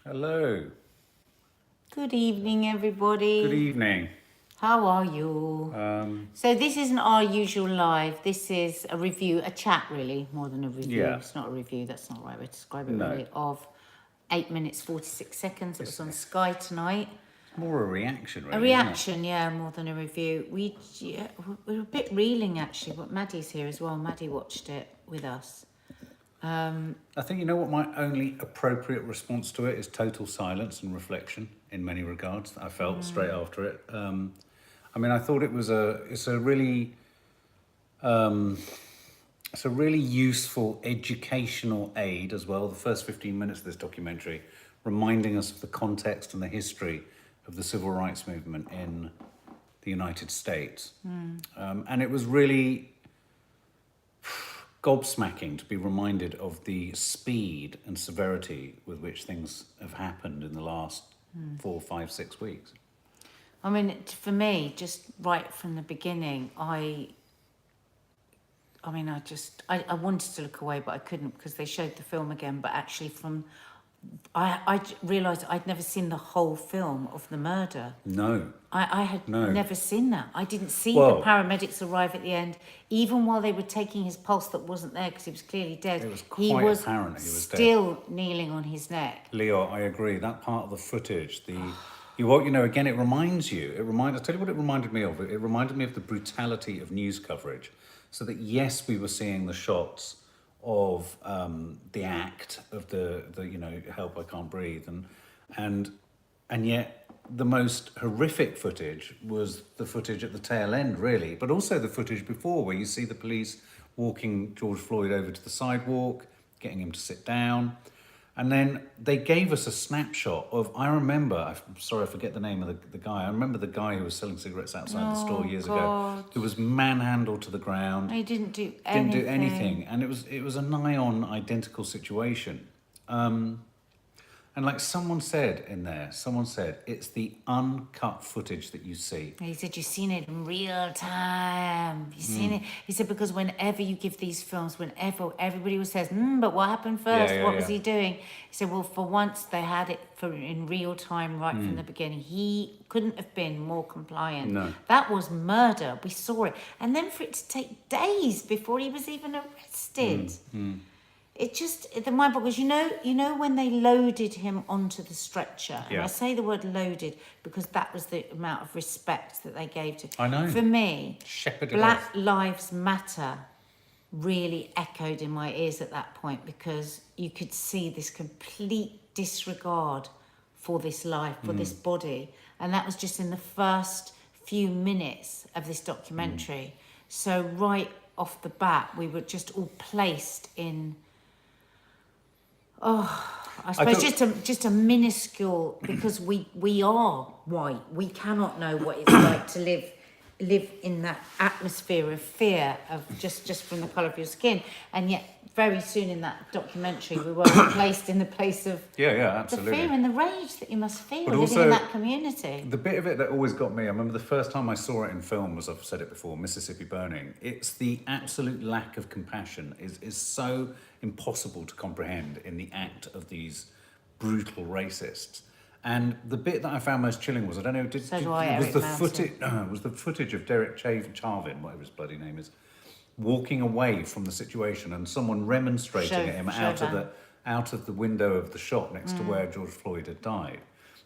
Hello. Good evening, everybody. Good evening. How are you? So this isn't our usual live. This is a review, a chat really, more than a review. Yeah. It's not a review, that's not the right way to describe it No. really, of 8 minutes, 46 seconds. It was on Sky tonight. It's more a reaction, really. A reaction, yeah, more than a review. We're a bit reeling actually, but Maddie's here as well. Maddie watched it with us. I think, you know what, my only appropriate response to it is total silence and reflection in many regards. I felt straight after it. I mean, I thought it's a really useful educational aid as well. The first 15 minutes of this documentary, reminding us of the context and the history of the civil rights movement in the United States. And it was really gobsmacking to be reminded of the speed and severity with which things have happened in the last 4, 5, 6 weeks. I mean, for me, just right from the beginning, I wanted to look away, but I couldn't because they showed the film again. But actually, I realised I'd never seen the whole film of the murder. No. I had never seen that. I didn't see Well, the paramedics arrive at the end, even while they were taking his pulse that wasn't there because he was clearly dead. It was quite apparent he was dead. Still kneeling on his neck. Leo, I agree. That part of the footage, again, it reminds you. I'll tell you what it reminded me of. It reminded me of the brutality of news coverage. So that, yes, we were seeing the shots of the act of the help I can't breathe, and yet the most horrific footage was the footage at the tail end, really, but also the footage before, where you see the police walking George Floyd over to the sidewalk, getting him to sit down. And then they gave us a snapshot of, I'm sorry, I forget the name of the guy. I remember the guy who was selling cigarettes outside the store years ago, who was manhandled to the ground. He didn't do anything. And it was a nigh-on identical situation. And like someone said, it's the uncut footage that you see. He said, you've seen it in real time. You've seen it. He said, because whenever you give these films, whenever everybody says, but what happened first? What was he doing? He said, well, for once they had it in real time right from the beginning. He couldn't have been more compliant. No. That was murder. We saw it. And then for it to take days before he was even arrested. It just, the mind boggles. You know when they loaded him onto the stretcher, and I say the word loaded because that was the amount of respect that they gave to. I know. For me, Shepherded Black off. Lives Matter really echoed in my ears at that point because you could see this complete disregard for this life, for this body, and that was just in the first few minutes of this documentary. So right off the bat, we were just all placed in. I suppose just a minuscule, because we are white. We cannot know what it's like to live in that atmosphere of fear of just from the colour of your skin, and yet very soon in that documentary we were placed in the place of absolutely. the fear and the rage that you must feel But living also, in that community. The bit of it that always got me, I remember the first time I saw it in film, as I've said it before, Mississippi Burning. It's the absolute lack of compassion is so impossible to comprehend in the act of these brutal racists. And the bit that I found most chilling was, was the footage of Derek Chauvin, whatever his bloody name is, walking away from the situation and someone remonstrating at him out of the window of the shop next to where George Floyd had died.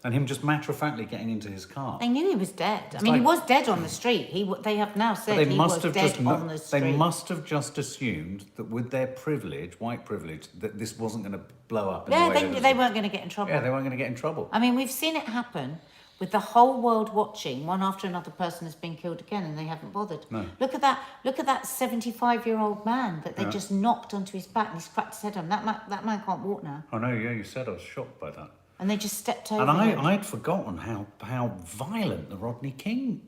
And him just matter-of-factly getting into his car. They knew he was dead. He was dead on the street. They have now said he was dead on the street. They must have just assumed that with their privilege, white privilege, that this wasn't going to blow up. They weren't going to get in trouble. Yeah, they weren't going to get in trouble. I mean, we've seen it happen with the whole world watching. One after another person has been killed again, and they haven't bothered. No. Look at that 75-year-old man that they just knocked onto his back and he's cracked his head on. That man can't walk now. I know. Yeah, you said. I was shocked by that. And they just stepped over him. And I'd forgotten how violent the Rodney King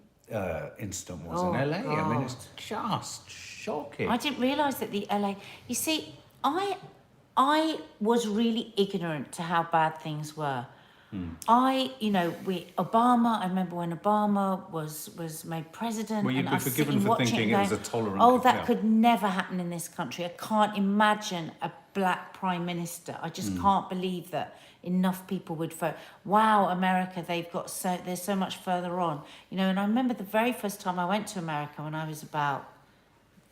incident was in LA. God. I mean, it's just shocking. I didn't realise that the LA... You see, I was really ignorant to how bad things were. Obama, I remember when Obama was made president. Well, you'd be forgiven for thinking it was a tolerant... That could never happen in this country. I can't imagine a black prime minister. I just can't believe that enough people would vote. Wow, America, they're so much further on. You know, and I remember the very first time I went to America when I was about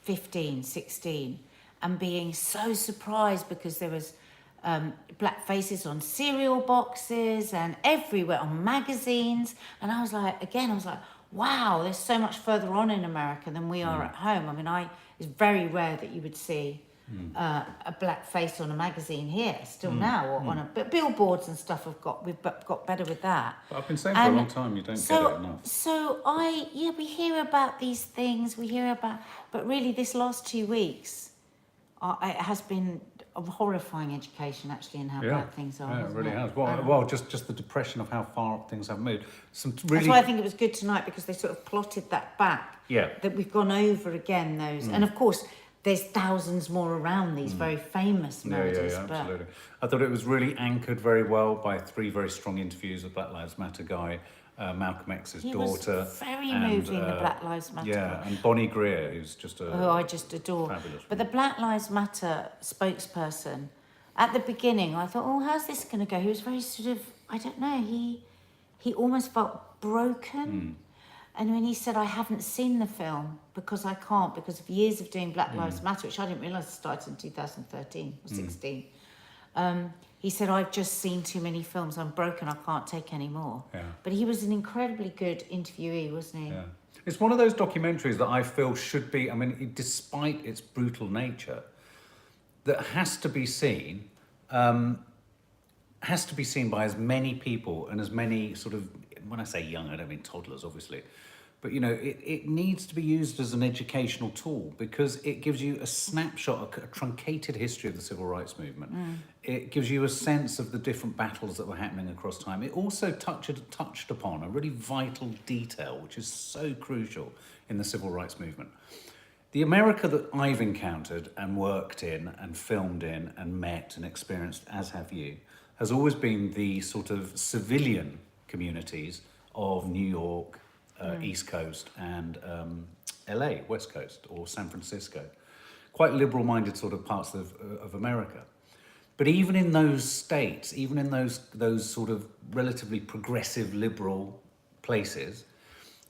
15, 16, and being so surprised because there was black faces on cereal boxes and everywhere, on magazines. And I was like, wow, they're so much further on in America than we are at home. I mean, it's very rare that you would see a black face on a magazine here still now, or but billboards and stuff we've got better with that. But I've been saying for a long time, you don't get it enough. So we hear about these things, but really this last 2 weeks, it has been a horrifying education actually in how bad things are. Yeah, it really has. Well, just the depression of how far things have moved. That's why I think it was good tonight, because they sort of plotted that back. Yeah. That we've gone over again those, and of course there's thousands more around these very famous murders. Yeah, absolutely. I thought it was really anchored very well by 3 very strong interviews with Black Lives Matter guy, Malcolm X's daughter. Was very moving, the Black Lives Matter. Yeah, and Bonnie Greer, who's just I just adore. Fabulous. But the Black Lives Matter spokesperson, at the beginning, I thought, oh, how's this going to go? He was very sort of, I don't know, he almost felt broken. And when he said, I haven't seen the film because I can't, because of years of doing Black Lives Matter, which I didn't realise started in 2013 or 16. He said, I've just seen too many films. I'm broken. I can't take any more. Yeah. But he was an incredibly good interviewee, wasn't he? Yeah. It's one of those documentaries that I feel should be, I mean, despite its brutal nature, that has to be seen by as many people and as many sort of, when I say young, I don't mean toddlers, obviously. But, you know, it needs to be used as an educational tool because it gives you a snapshot, a truncated history of the civil rights movement. It gives you a sense of the different battles that were happening across time. It also touched upon a really vital detail, which is so crucial in the civil rights movement. The America that I've encountered and worked in and filmed in and met and experienced, as have you, has always been the sort of civilian communities of New York, East Coast, and LA, West Coast, or San Francisco. Quite liberal-minded sort of parts of America. But even in those states, even in those sort of relatively progressive liberal places,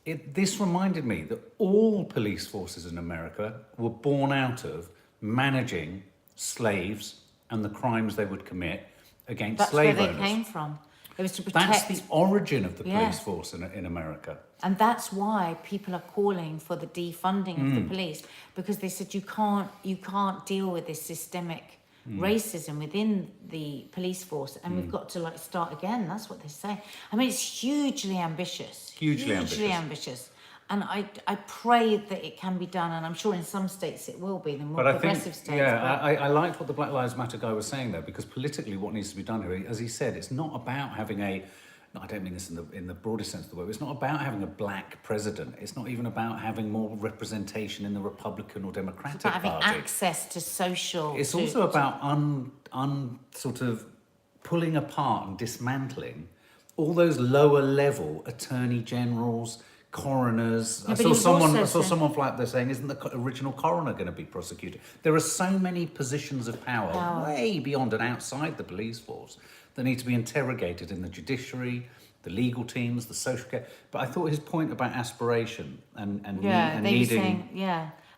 this reminded me that all police forces in America were born out of managing slaves and the crimes they would commit against slave owners. That's where they came from. It was to protect. That's the origin of the police force in America. And that's why people are calling for the defunding of the police, because they said you can't deal with this systemic racism within the police force, and we've got to start again. That's what they say. I mean, it's hugely ambitious. Hugely ambitious. And I pray that it can be done, and I'm sure in some states it will be, the more progressive states. Yeah, I liked what the Black Lives Matter guy was saying there, because politically what needs to be done here, as he said, it's not about having I don't mean this in the broadest sense of the word, it's not about having a black president. It's not even about having more representation in the Republican or Democratic Party. It's about having access to social... It's also about sort of pulling apart and dismantling all those lower level attorney generals, coroners. I saw someone flat there saying, isn't the original coroner going to be prosecuted? There are so many positions of power way beyond and outside the police force that need to be interrogated in the judiciary, the legal teams, the social care. But I thought his point about aspiration and needing...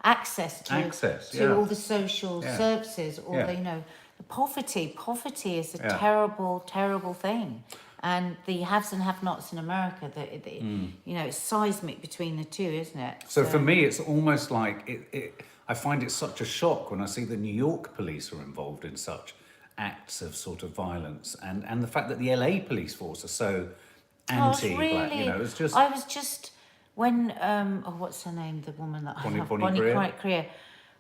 access to all the social services, all the poverty. Poverty is a terrible, terrible thing. And the haves and have-nots in America, it's seismic between the two, isn't it? So for me, it's almost like I find it such a shock when I see the New York police are involved in such acts of sort of violence, and the fact that the LA police force are so anti-black. It's just. I was just when what's her name? The woman that Bonnie Greer.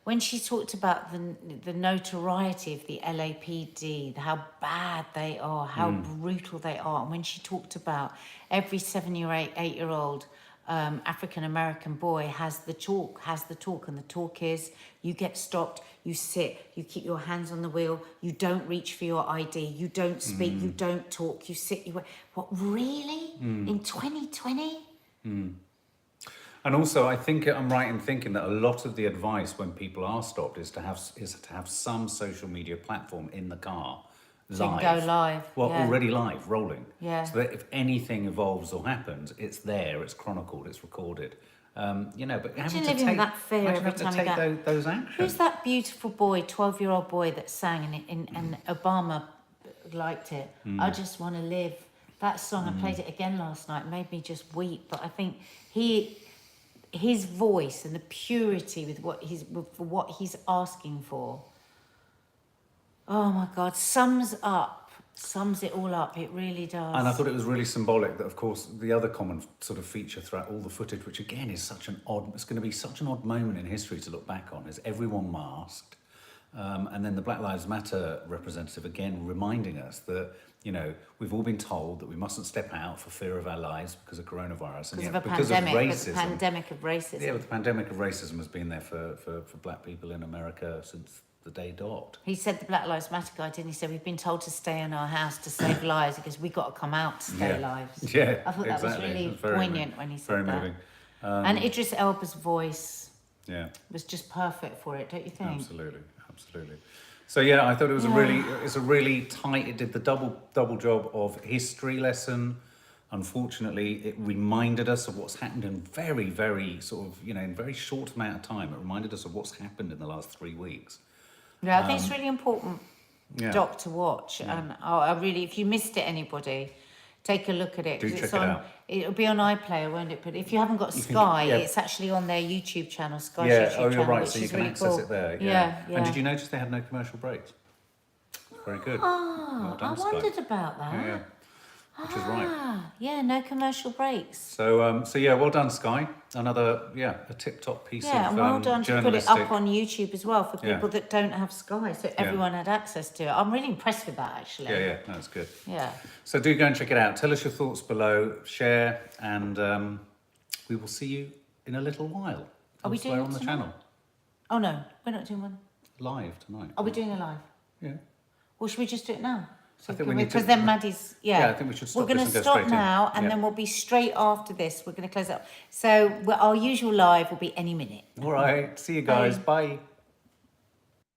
When she talked about the notoriety of the LAPD, how bad they are, how brutal they are, and when she talked about every 7 or 8 year old African-American boy has the talk, and the talk is you get stopped, you sit, you keep your hands on the wheel, you don't reach for your ID, you don't speak, you don't talk, you sit, you wait. What, really? In 2020? And also, I think I'm right in thinking that a lot of the advice when people are stopped is to have some social media platform in the car, So you live. can go live. Well, yeah. already live, rolling. Yeah. So that if anything evolves or happens, it's there, it's chronicled, it's recorded. You know, but having to living take, with that fear imagine every having to time you take go, those actions. Who's that beautiful boy, 12-year-old boy that sang and Obama liked it? I just want to live. That song, I played it again last night, made me just weep. But I think his voice and the purity with what he's asking for, oh my God, sums it all up. It really does. And I thought it was really symbolic that, of course, the other common sort of feature throughout all the footage, which again is it's going to be such an odd moment in history to look back on, is everyone masked. And then the Black Lives Matter representative again reminding us that, you know, we've all been told that we mustn't step out for fear of our lives because of coronavirus. And yet, because of racism. The pandemic of racism. Yeah, but the pandemic of racism has been there for black people in America since the day dot. He said the Black Lives Matter guy, didn't he? Said we've been told to stay in our house to save lives because we've got to come out to stay lives. Yeah, I thought that was really poignant when he said that. Moving. And Idris Elba's voice was just perfect for it, don't you think? Absolutely. So yeah, I thought it was a really tight. It did the double job of history lesson. Unfortunately, it reminded us of what's happened in very sort of, you know, in very short amount of time. It reminded us of what's happened in the last 3 weeks. Yeah, I think it's really important doc to watch. And I really, if you missed it, anybody, take a look at it. Do check it out. It'll be on iPlayer, won't it? But if you haven't got Sky, it's actually on their YouTube channel, Sky's YouTube channel. You're right. Which So you is can really access cool. it there. Yeah. And did you notice they had no commercial breaks? Very good. Well done, I wondered about that. Yeah. Which is right. Yeah, no commercial breaks. So yeah, well done, Sky. Another a tip-top piece of and well done to put it up on YouTube as well for people that don't have Sky, so everyone had access to it. I'm really impressed with that, actually. Yeah, that's good. Yeah. So do go and check it out. Tell us your thoughts below, share, and we will see you in a little while. Are we doing it on the tonight? channel? Oh no, we're not doing one. Live tonight. Are we doing a live? Yeah. Or should we just do it now? So I think we need to. Because then Maddie's. Yeah, I think we should stop. We're going to stop now, and then we'll be straight after this. We're going to close up. So our usual live will be any minute. All right. See you guys. Bye.